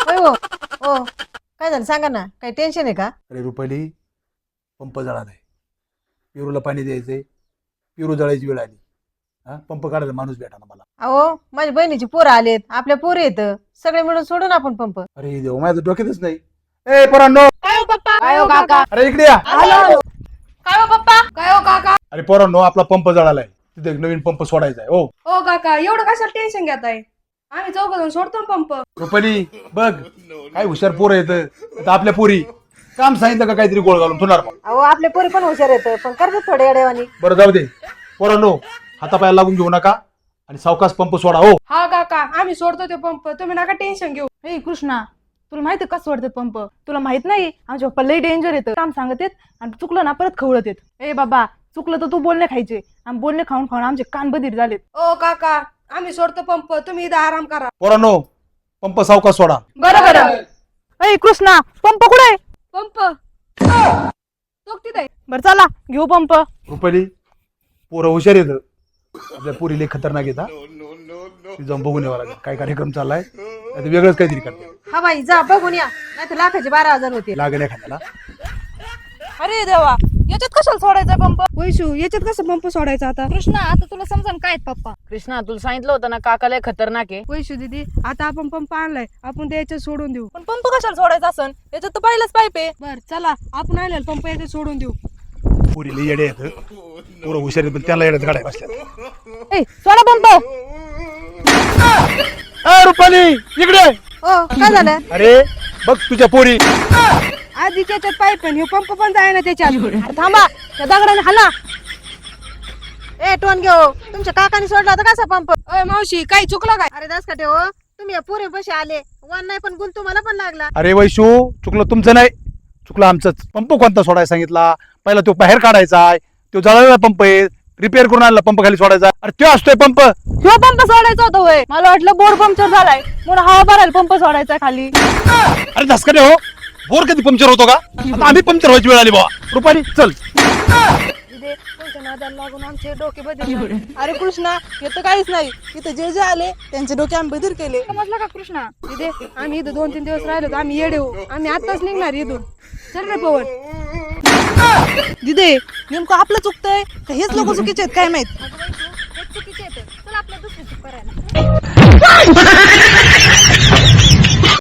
होय हो हो काय झालं सांगा ना, काही टेन्शन आहे का? अरे रुपाली, पंप जळालाय. पिरूला पाणी द्यायचंय. पिरू जळायची वेळ आली. हा, पंप काढायला माणूस भेटा ना मला. अहो माझ्या बहिणीची पोरं आलेत, आपल्या पोरी येत, सगळे मिळून सोडून आपण पंप. अरे देव, माझं डोक्यातच नाही. ए पोरांनो, काय हो पप्पा? काय हो काका? अरे इकडे या. आलो. काय हो पप्पा? काय हो काका? अरे पोरांनो, आपला पंप जळालाय. तिथे एक नवीन पंप सोडायचा आहे. हो हो काका, एवढं कशाला टेन्शन घेताय? आम्ही चौघ जण सोडतो ना पंप. रुपाली बघ, काय हुशार पोरं येत. आता आपल्या पोरी काम सांगितलं का काहीतरी गोळ घालून ठेवणार मग. अहो आपले पोरी पण हुशार येत, पण करतात थोडे अडेवानी. बरं जाऊ दे. पोरांनो, हातापायाला लागून घेऊ नका आणि सावकाश पंप सोडा. हो हा काका, आम्ही सोडतो ते पंप, तुम्ही नका टेन्शन घेऊ. ए कृष्णा, तुला माहिती कसं वाटतं पंप? तुला माहित नाही, आमच्या पप्पा लई डेंजर येतं. काम सांगत येत आणि चुकलं ना परत खवळत येत. ए बाबा, चुकलं तर तू बोलणे खायचे, आणि बोलणे खाऊन खाऊन आमचे कान बधीर झालेत. ओ काका, आम्ही सोडतो पंप, तुम्ही इथं आराम करा. पोरांनो, पंप सावकाश सोडा. बरं बरं. ए कृष्णा, पंप कुठे आहे? पंप तो तिथे. बरं चला घेऊ पंप. रुपाली, पोरं हुशार येत. आपल्या पोरी लय खतरनाक येतात. ती जाऊन बघून यावं लागेल काय कार्यक्रम चाललाय. नाही वेगळंच काहीतरी करते. हा बाई जा बघून या, नाही तर लाखाचे 12,000 होते. लागेल एखाद्याला. अरे देवा, याच्यात कशाला सोडायचा पंप? वैशू, याच्यात कसं पंप सोडायचा आता? कृष्णा, आता तुला समजन काय पप्पा? कृष्णा तुला सांगितलं होतं ना, काकाला खतरनाक आहे. वैशू दीदी, आता आपण पंप आणलाय, आपण ते याच्यात सोडून देऊ. पण पंप कशाला सोडायचा असन? याच्यात तर पहिलाच पाईप आहे. बर चला, आपण आणलेला पंप याच्यात सोडून देऊ. पोरी लय येडे येत. पोरं हुशार येत, पण त्याला येड्यात गाड्या बसल्या. ए सोडा पंप. रुपाली इकडे. हो काय झालं? अरे बघ तुझ्या पोरी. आधी त्याच्यात पाईप आणि हे पंप पण जाय ना त्याच्यात. अरे थांबा, त्या दगडाने हाना. ए टोन घेऊ, तुमच्या काकाने सोडला होता कसा पंप? ओय मावशी, काही चुकलं काय? अरे दास का हो, तुम्ही या पोरी पशी आले, वन नाही पण गुण तुम्हाला पण लागला. अरे वैशू, चुकलं तुमचं नाही, चुकलं आमचंच. पंप कोणता सोडायला सांगितला? पहिला तो बाहेर काढायचा आहे. तो जळालेला पंप आहे, रिपेअर करून आणला पंप खाली सोडायचा. अरे तो असतोय पंप. ह्यो पंप सोडायचा होता होय? मला वाटलं बोर पंक्चर झालाय म्हणून हवा भरायला पंप सोडायचा खाली. अरे धसका हो, बोर कधी पंक्चर होतो का? आता आम्ही पंक्चर व्हायची वेळ आली बाबा. रुपाली चल. लागून आमचे डोके बदल. अरे कृष्णा, हे तर काहीच नाही. इथे जे जे आले त्यांचे डोके आम्ही बधीर केले. समजलं का कृष्णा? दिदे, आम्ही इथं 2-3 दिवस राहिलो तर आम्ही येडे होऊ. आम्ही आताच निघणार इथून. चल रे पवन. दिदे, नेमकं आपलं चुकतंय का हेच लोक चुकीचे आहेत काय माहित? चुकीचे येतं. चल आपल्या दुसरी चूक करायला.